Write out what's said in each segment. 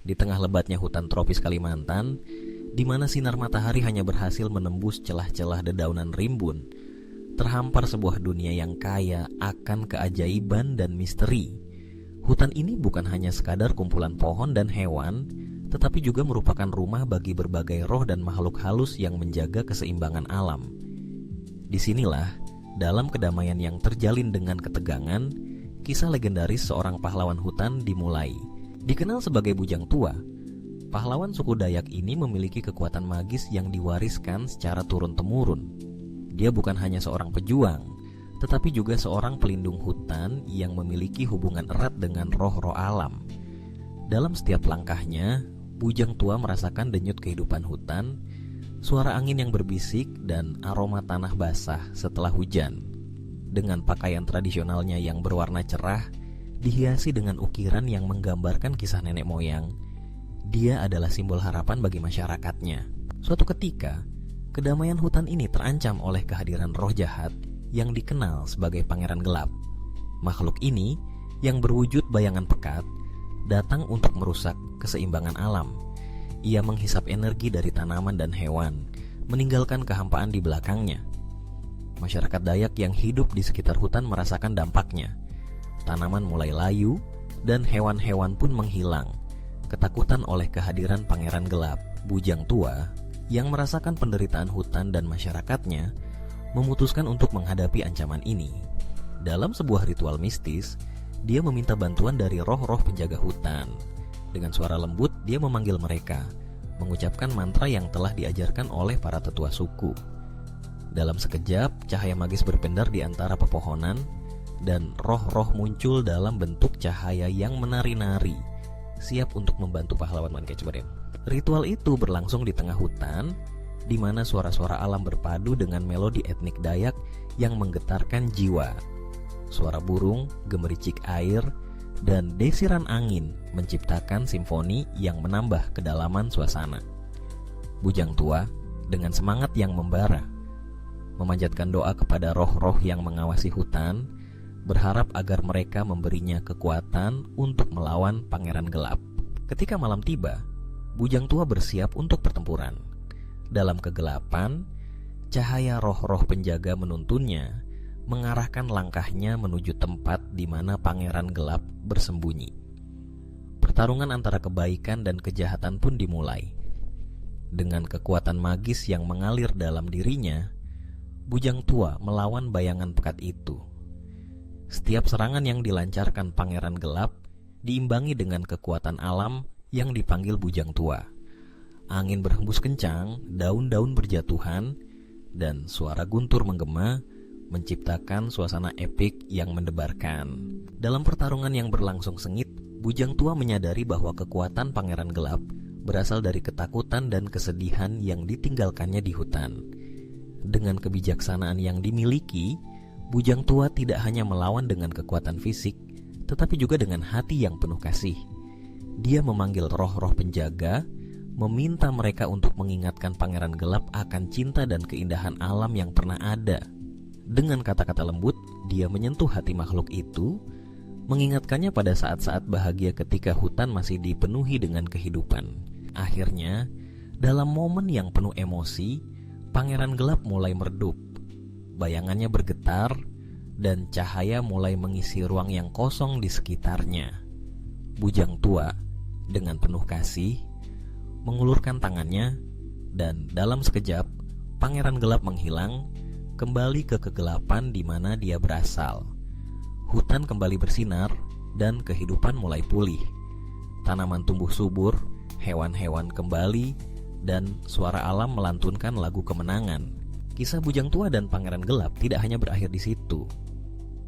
Di tengah lebatnya hutan tropis Kalimantan, di mana sinar matahari hanya berhasil menembus celah-celah dedaunan rimbun, terhampar sebuah dunia yang kaya akan keajaiban dan misteri. Hutan ini bukan hanya sekadar kumpulan pohon dan hewan, tetapi juga merupakan rumah bagi berbagai roh dan makhluk halus yang menjaga keseimbangan alam. Disinilah, dalam kedamaian yang terjalin dengan ketegangan, kisah legendaris seorang pahlawan hutan dimulai. Dikenal sebagai Bujang Tua, pahlawan suku Dayak ini memiliki kekuatan magis yang diwariskan secara turun-temurun. Dia bukan hanya seorang pejuang, tetapi juga seorang pelindung hutan yang memiliki hubungan erat dengan roh-roh alam. Dalam setiap langkahnya, Bujang Tua merasakan denyut kehidupan hutan, suara angin yang berbisik, dan aroma tanah basah setelah hujan. Dengan pakaian tradisionalnya yang berwarna cerah, dihiasi dengan ukiran yang menggambarkan kisah nenek moyang, dia adalah simbol harapan bagi masyarakatnya. Suatu ketika, kedamaian hutan ini terancam oleh kehadiran roh jahat yang dikenal sebagai Pangeran Gelap. Makhluk ini, yang berwujud bayangan pekat, datang untuk merusak keseimbangan alam. Ia menghisap energi dari tanaman dan hewan, meninggalkan kehampaan di belakangnya. Masyarakat Dayak yang hidup di sekitar hutan merasakan dampaknya. Tanaman mulai layu, dan hewan-hewan pun menghilang. Ketakutan oleh kehadiran Pangeran Gelap, Bujang Tua, yang merasakan penderitaan hutan dan masyarakatnya, memutuskan untuk menghadapi ancaman ini. Dalam sebuah ritual mistis, dia meminta bantuan dari roh-roh penjaga hutan. Dengan suara lembut, dia memanggil mereka, mengucapkan mantra yang telah diajarkan oleh para tetua suku. Dalam sekejap, cahaya magis berpendar di antara pepohonan, dan roh-roh muncul dalam bentuk cahaya yang menari-nari, siap untuk membantu pahlawan Mankechberem. Ritual itu berlangsung di tengah hutan, di mana suara-suara alam berpadu dengan melodi etnik Dayak yang menggetarkan jiwa. Suara burung, gemericik air, dan desiran angin menciptakan simfoni yang menambah kedalaman suasana. Bujang Tua dengan semangat yang membara memanjatkan doa kepada roh-roh yang mengawasi hutan, berharap agar mereka memberinya kekuatan untuk melawan Pangeran Gelap. Ketika malam tiba, Bujang Tua bersiap untuk pertempuran. Dalam kegelapan, cahaya roh-roh penjaga menuntunnya, mengarahkan langkahnya menuju tempat di mana Pangeran Gelap bersembunyi. Pertarungan antara kebaikan dan kejahatan pun dimulai. Dengan kekuatan magis yang mengalir dalam dirinya, Bujang Tua melawan bayangan pekat itu. Setiap serangan yang dilancarkan Pangeran Gelap diimbangi dengan kekuatan alam yang dipanggil Bujang Tua. Angin berhembus kencang, daun-daun berjatuhan, dan suara guntur menggema menciptakan suasana epik yang mendebarkan. Dalam pertarungan yang berlangsung sengit, Bujang Tua menyadari bahwa kekuatan Pangeran Gelap berasal dari ketakutan dan kesedihan yang ditinggalkannya di hutan. Dengan kebijaksanaan yang dimiliki, Bujang Tua tidak hanya melawan dengan kekuatan fisik, tetapi juga dengan hati yang penuh kasih. Dia memanggil roh-roh penjaga, meminta mereka untuk mengingatkan Pangeran Gelap akan cinta dan keindahan alam yang pernah ada. Dengan kata-kata lembut, dia menyentuh hati makhluk itu, mengingatkannya pada saat-saat bahagia ketika hutan masih dipenuhi dengan kehidupan. Akhirnya, dalam momen yang penuh emosi, Pangeran Gelap mulai meredup. Bayangannya bergetar, dan cahaya mulai mengisi ruang yang kosong di sekitarnya. Bujang Tua dengan penuh kasih mengulurkan tangannya, dan dalam sekejap Pangeran Gelap menghilang, kembali ke kegelapan di mana dia berasal. Hutan kembali bersinar, dan kehidupan mulai pulih. Tanaman tumbuh subur, hewan-hewan kembali, dan suara alam melantunkan lagu kemenangan. Kisah Bujang Tua dan Pangeran Gelap tidak hanya berakhir di situ.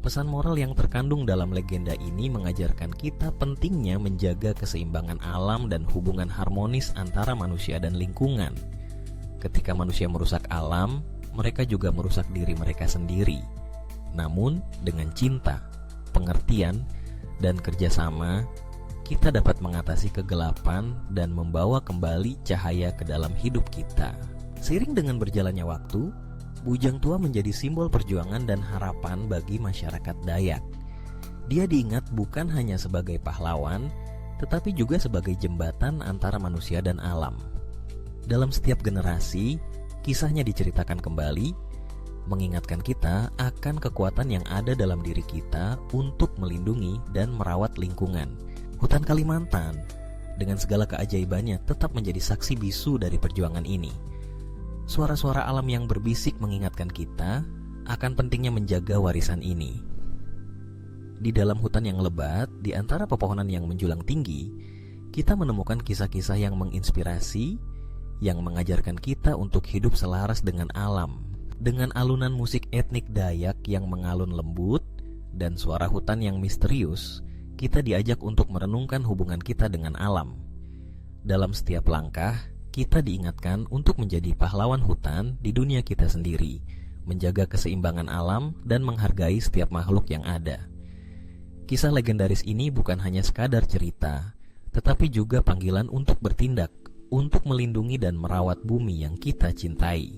Pesan moral yang terkandung dalam legenda ini mengajarkan kita pentingnya menjaga keseimbangan alam dan hubungan harmonis antara manusia dan lingkungan. Ketika manusia merusak alam, mereka juga merusak diri mereka sendiri. Namun, dengan cinta, pengertian, dan kerjasama, kita dapat mengatasi kegelapan dan membawa kembali cahaya ke dalam hidup kita. Seiring dengan berjalannya waktu, Bujang Tua menjadi simbol perjuangan dan harapan bagi masyarakat Dayak. Dia diingat bukan hanya sebagai pahlawan, tetapi juga sebagai jembatan antara manusia dan alam. Dalam setiap generasi, kisahnya diceritakan kembali, mengingatkan kita akan kekuatan yang ada dalam diri kita untuk melindungi dan merawat lingkungan. Hutan Kalimantan, dengan segala keajaibannya, tetap menjadi saksi bisu dari perjuangan ini. Suara-suara alam yang berbisik mengingatkan kita akan pentingnya menjaga warisan ini. Di dalam hutan yang lebat, di antara pepohonan yang menjulang tinggi, kita menemukan kisah-kisah yang menginspirasi, yang mengajarkan kita untuk hidup selaras dengan alam. Dengan alunan musik etnik Dayak yang mengalun lembut dan suara hutan yang misterius, kita diajak untuk merenungkan hubungan kita dengan alam. Dalam setiap langkah, kita diingatkan untuk menjadi pahlawan hutan di dunia kita sendiri, menjaga keseimbangan alam dan menghargai setiap makhluk yang ada. Kisah legendaris ini bukan hanya sekadar cerita, tetapi juga panggilan untuk bertindak, untuk melindungi dan merawat bumi yang kita cintai.